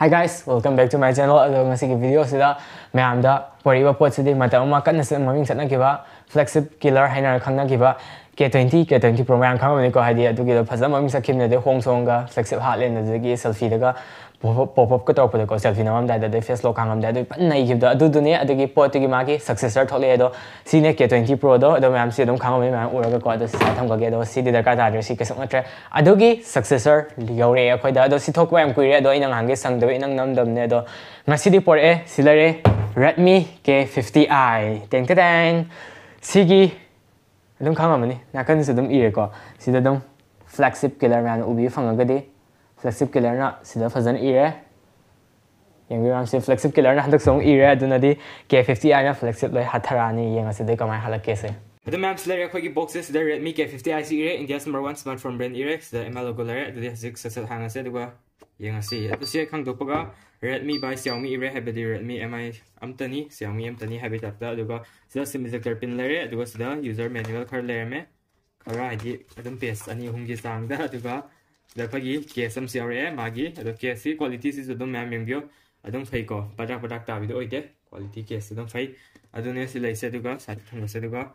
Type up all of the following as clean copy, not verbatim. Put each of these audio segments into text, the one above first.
Hi guys, welcome back to my channel. Ngasi video sida mayam da poriba pot sidi matam ma kan se maming satna kiba flagship killer haina khangna kiba K20 Pro mayam khangam ko haidi adu gi phasa maming sakim ne de hong song ga flagship hat len de gi selfie daga pop up ko tok ko selfie namam da de face lock hangam da de pan nai gi da adu dune adu gi pot gi ma gi successor thole do sine K20 Pro do adu mayam se dum khangam mayam ura ga ko adu sa tham ga ge do sidi da ka da si ke sok natre adu gi successor liore khoi da do si thok wam kui re do inang hange sang do inang nam dam ne do ngasi di por e silare Redmi K50i teng teng sigi dum khangam ni nakan se dum ire ko sida dum flagship killer man ubi phanga ga de flagship killer na sida fazan ire yang ram se flagship killer na handak song ire aduna di K50i na flagship loi hatharani yang ase de kamai halake se the maps layer khoi gi boxes the Redmi K50i ire India's #1 smartphone brand ire the ML logo layer the 6 set hang ase duga yang ase atu se khang dopaga Redmi by Xiaomi ire habedi Redmi MI amtani Xiaomi amtani habita ta duga sida sim ejector pin layer duga sida user manual khar layer me khara id adum paste ani hungi sang da duga da khagi case am CRA magi adu case quality si adum ma'am yengyo adum fai ko padak ta video oide quality case adum fai adune si lai se duga sat khang se duga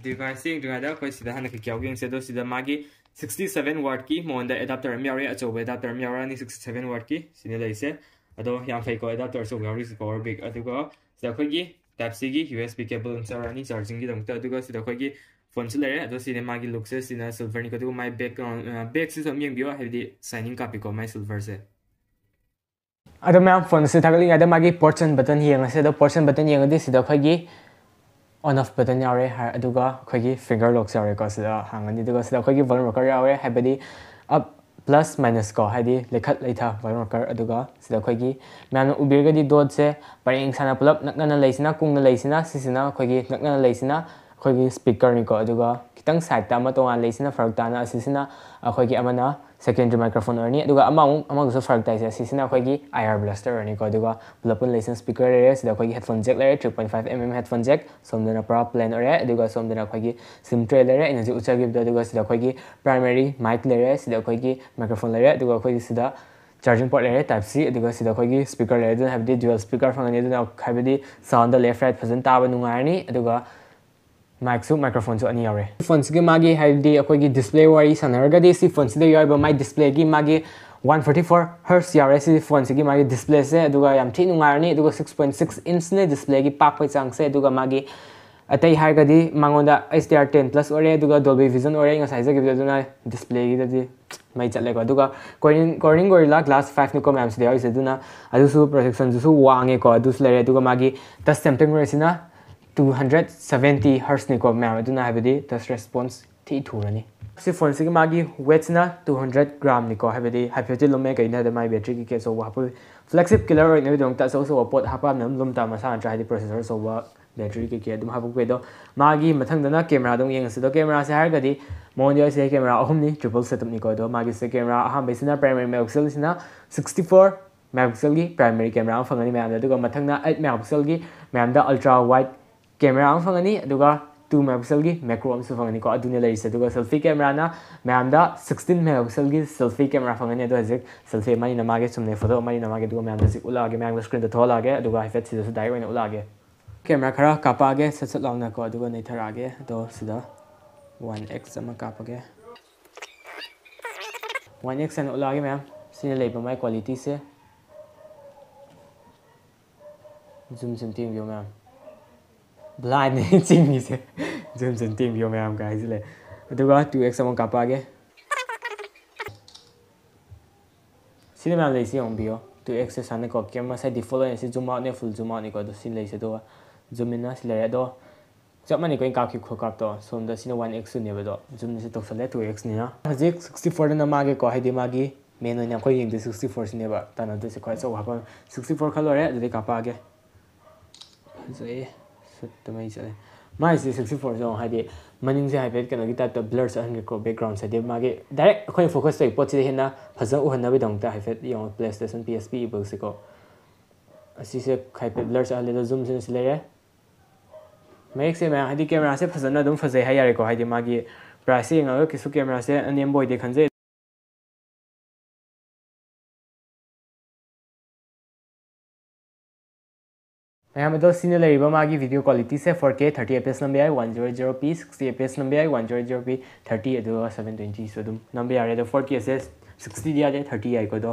device duga da khoi sida han ki kyawgeng se do sida magi 67 watt ki monda adapter miare acho adapter miara ni 67 watt ki sine lai se ado yang fai ko adapter so miare is power big aduga sida khoi gi type c gi USB cable sarani charging gi dong ta aduga sida khoi gi phone se lere ado sine magi look se sina silver ni ko du my background back se som yeng bio heavy signing copy ko my silver se ado ma'am phone se thakali ada magi portion button yang ase do portion button yang adi sida khoi gi on off button yare har aduga khoi finger lock yare ko sida hangani duga sida khoi volume rocker yare habedi up plus minus ko hadi lekhat leitha volume rocker aduga sida khoi man ubirga di dot se pareng sana pulap nakna leisina kungna leisina sisina khoi nakna leisina khoi speaker ni ko aduga kitang side ta ma tonga leisina farak ta na sisina khoi amana secondary microphone arni aduga amang so farak ta sisina khoi IR blaster arni ko aduga pulapun leisina speaker re sida khoi headphone jack le 3.5mm headphone jack somdana pra plain ore aduga somdana khoi sim tray le energy uchagi aduga sida khoi primary mic le sida khoi microphone le aduga khoi sida charging port le type c aduga sida khoi speaker le adun have dual speaker phangani aduna khabedi sound left right phazan taba nungarni aduga mic su microphone su ani yare phone gi magi haidi akoi display wari sanarga de si phone de yaba my display gi magi 144 Hz yare si phone gi magi display se aduga yam thi nungarni aduga 6.6 inch ne display gi pak pai chang se aduga magi atai harga di mangonda HDR10 plus ore aduga Dolby Vision ore nga size gi aduna display gi di mai chatle ko aduga corning gorilla glass 5 ni ko ma'am se ise aduna adu su protection su wange ko adu slere aduga magi touch sampling resina 270 Hz ni ko ma'am aduna habedi touch response thi thurani si phone si magi weight na 200 gram ni ko habedi hypothetical lume kai na da mai battery ki ke so wa flagship killer oi ne dong ta so pot hapa nam lum ta ma sa tra di processor so wa battery ki dum hapu pe do magi mathang dana camera dong yeng se do camera se har ga di mon se camera ahum ni triple setup ni ko do magi se camera aham be sina primary megapixel sina 64 megapixel gi primary camera phangani ma am da mathang na 8 megapixel gi ma am da ultra wide camera ang phangani aduga 2 megapixel gi macro am su phangani ko adune lai se aduga selfie camera na ma'am da 16 megapixel gi selfie camera phangani adu hajik selfie mani na mage sumne photo mani na mage aduga ma'am da sik ula ge ma'am da screen da thola ge aduga ifet si da direct na ula ge camera khara kapa ge sat launa ko aduga nei thara ge do sida 1x ama kapa ge 1x an ula ge ma'am sine lei ba mai quality se zoom team yo ma'am blind ching ni se zoom team yo ma'am guys le aduga 2x among kapa ge sine ma'am lei si ong bio 2x se sana ko camera sai default ne se zoom out ne full zoom out ni ko do sin lei se do zoom in na si le do chap mani ko ka ki kho kap to som da sine 1x ne ba do zoom ne se to sale 2x ni na hajik 64 na mage ko haidi magi main ne ko yeng de 64 sine ba ta na de se khoi so ha 64 khalore de kapa ge so mai chale mai se 64 zone haidi maning se hyper kana gi type blur sa hang ko background sa de mage direct khoi focus sai pot se hena phaja u hanna bi dong ta hyper yong PlayStation PSP ibel se ko asi se hyper blur sa le zoom se le make se ma haidi camera se phaja na dum phaja ha yare ko haidi mage price nga ki su camera se anem boy de khanje ma'am अदो सिने लेरिबा मागी video quality से 4K 30 fps नंबे आई 100p 60 fps नंबे आई 100p 30 अदो 720 सो दुम नंबे यारे दो 4K से 60 दिया दे 30 आई को दो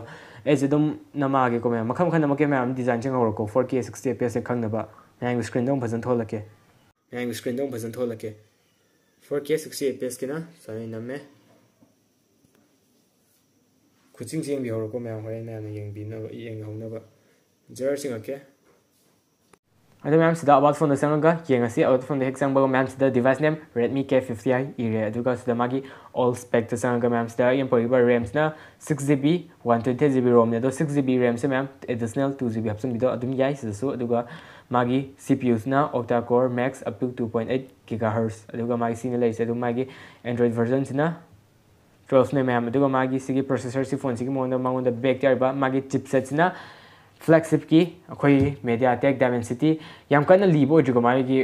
एज दुम नमा आगे को मैम मखम खन नमके मैम डिजाइन चंग और को 4K 60 fps से खंगनबा मैम स्क्रीन दो भजन थोलके मैम स्क्रीन दो भजन थोलके 4K 60 fps के ना सही नमे खुचिंग चिंग भी और को मैम होय मैम यंग होनबा जर चिंगके अदो मैम सिदा अबाउट फोन संगा येंगसी अबाउट फोन हेक संग मैम सिदा डिवाइस नेम Redmi K50i इरे अदुगा सिदा मागी ऑल स्पेक संगा मैम सिदा यम पोइबा रैम्स ना 6GB 128GB रोम ने दो 6GB रैम से मैम एडिशनल 2GB ऑप्शन बिदो अदुम याई सिसु अदुगा मागी CPUs ना octa core max up to 2.8 GHz अदुगा मागी सिने लेसे अदुम मागी Android version सिना 12 ने मैम अदुगा मागी सिगी प्रोसेसर सि फोन सिगी मोन मांगोन द बैक यारबा मागी चिपसेट सिना flagship की अखोई MediaTek Dimensity याम कन लीबो जुको मागी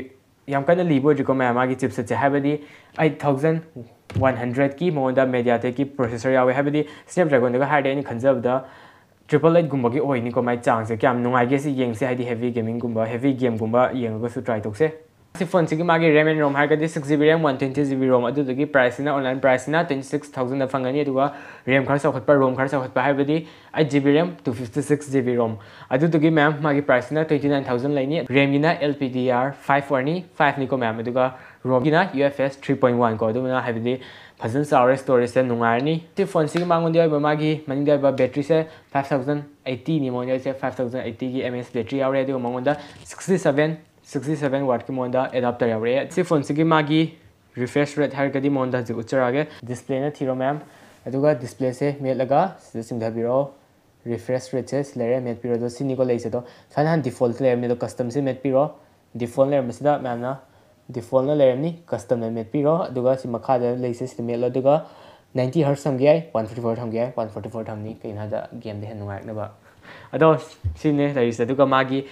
याम कन लीबो जुको मागी चिपसेट से हैबदी 8100 की मोदा MediaTek की प्रोसेसर यावे हैबदी Snapdragon का हार्ड एनी खंजबदा 888 गुम्बा की ओइनी को माई चांग से क्याम नुंगाइगे से येंगसे हाइदी हेवी गेमिंग गुम्बा हेवी गेम गुम्बा येंगगसु ट्राई तोक्से सी फोन सिगी मागी RAM and ROM हारगदी 6GB RAM 120GB ROM अदुदगी प्राइस ना ऑनलाइन प्राइस ना 26000 दा फंगनी अदुगा RAM खर सौखतपा ROM खर सौखतपा हाइबदी 8GB RAM 256GB ROM अदुदगी मैम मागी प्राइस ना 29000 लाइनी RAM गिना LPDDR5 वारनी 5 निको मैम अदुगा ROM गिना UFS 3.1 को अदुना हाइबदी फजन सारे स्टोरेज से नुंगारनी सी फोन सिगी मांगोंदि मागी मनिंग दा बैटरी से 5080 नि मोंदि से 5080 की mAh बैटरी आवरे अदुगा मांगोंदा 67 वाट की मोंदा एडाप्टर यावरे सी फोन सिगी मागी रिफ्रेश रेट हर कदी मोंदा जि उच्चरागे डिस्प्ले ना थीरो मैम अदुगा डिस्प्ले से मेलगा सिंधा बिरो रिफ्रेश रेट से लेरे मेट पिरो दो सिनी को लेसे दो फाना डिफॉल्ट लेयर में दो कस्टम से मेट पिरो डिफॉल्ट लेयर मसिदा मैम ना डिफॉल्ट ना लेयर नि कस्टम में मेट पिरो अदुगा सि मखा दा लेसे सि मेल अदुगा 90 हर्ट्ज हम गया 144 हम गया 144 हमनी कइना दा गेम दे नुंगाइनबा अदो सिने लेसे अदुगा मागी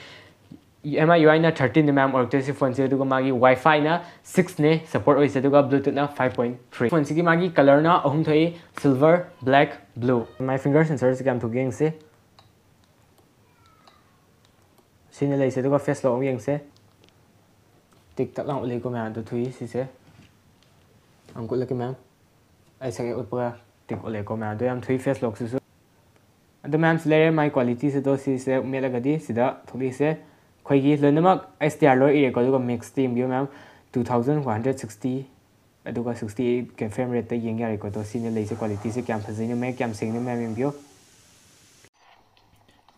MI UI ना 13 मैम और तेसी फोन से दुगा मागी Wi-Fi ना 6 ने सपोर्ट होइसे दुगा Bluetooth ना 5.3 फोन से की मागी कलर ना अहुम थई silver black blue my finger sensor से काम थुगेंग से सिने लेसे दुगा फेस लॉक येंग से टिक तक ला उले को मैम तो थुई सिसे अंकुल लके मैम ऐसे के ऊपर टिक उले को मैम तो हम थुई फेस लॉक से अद मैम लेयर माय क्वालिटी से तो सिसे मेलगदी सिदा थुली से खोगी लोनमक SDR लो इरे को मिक्स टीम बियो मैम 2160 अदुगा 68 के फ्रेम रेट ते येंग यारे को तो सिने लेसे क्वालिटी से क्या फजिनो मैं क्या सिंगने मैम बियो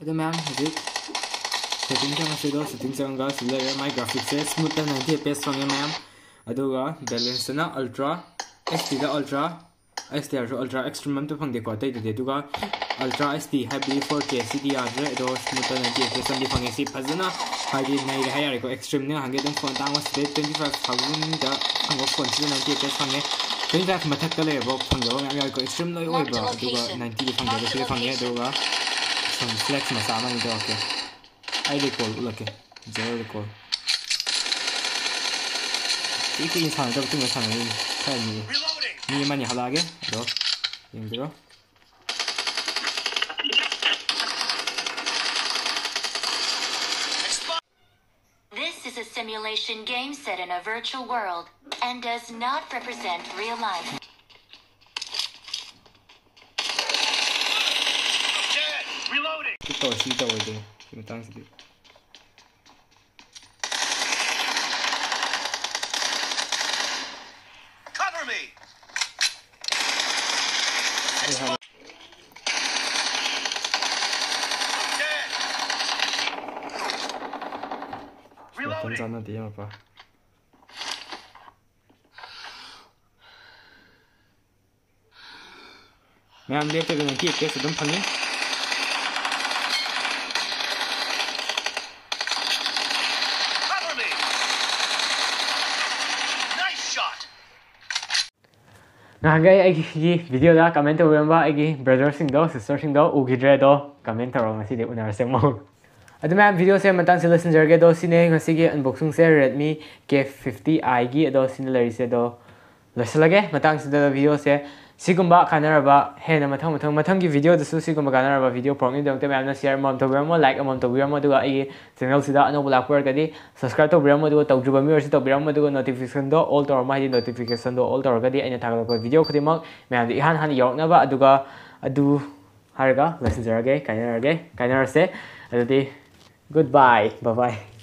अदो मैम हजि सेटिंग का से दो सेटिंग संगा सिले माय ग्राफिक्स से smooth 90 fps fungi ma'am अदुगा balance ना अल्ट्रा HD दा अल्ट्रा SDR जो अल्ट्रा एक्सट्रीम तो फंगे को ते दुगा अल्ट्रा SD हैबी 4K CDR दो स्मूथ 90 fps संगे फंगे सी फजना हाइडी नहीं रहा यार को एक्सट्रीम ने हंगे दम फोन तांग वस 25000 दा हंगो फोन से 90 fps फंगे 25 मथक ले बो फंगे मैम यार को एक्सट्रीम लो ओइबा दुगा 90 फंगे से फंगे दुगा सम फ्लेक्स मसा मन दो ओके आई रिकॉल लके जेरो रिकॉल इके इंसान जब तुम इंसान नहीं खाई ni mani halage do indiro This is a simulation game set in a virtual world and does not represent real life. Reloading. Ito ito ito. Cover me. Sana dia apa? मैं हम देखते हैं कि कैसे तुम फंगे नागै आइगी वीडियो दा कमेंट तौरंबा आइगी ब्रदर सिंग दो सिस्टर सिंग दो उगिद्रे दो कमेंट तौरंग ngasi de unarse mo adu ma'am video से मतन से लेसन जरगे दो सिने ngasi gi अनबॉक्सिंग से Redmi K50i gi दो सिने लरी से दो लसलगे मतन से वीडियो से sigumba kanaraba hena mathang video dasu sigumba kanaraba video prong idong te mamna share mom to biramo like amom to biramo duga ai channel sida anobu lakpar kadi subscribe to biramo duga tawjuba mi orsi to biramo duga notification do all to ma hi notification do all to kadi aina thagala video khudimak mamdi ihan han yorna ba aduga adu harga lesson jarage kainarase adudi goodbye bye bye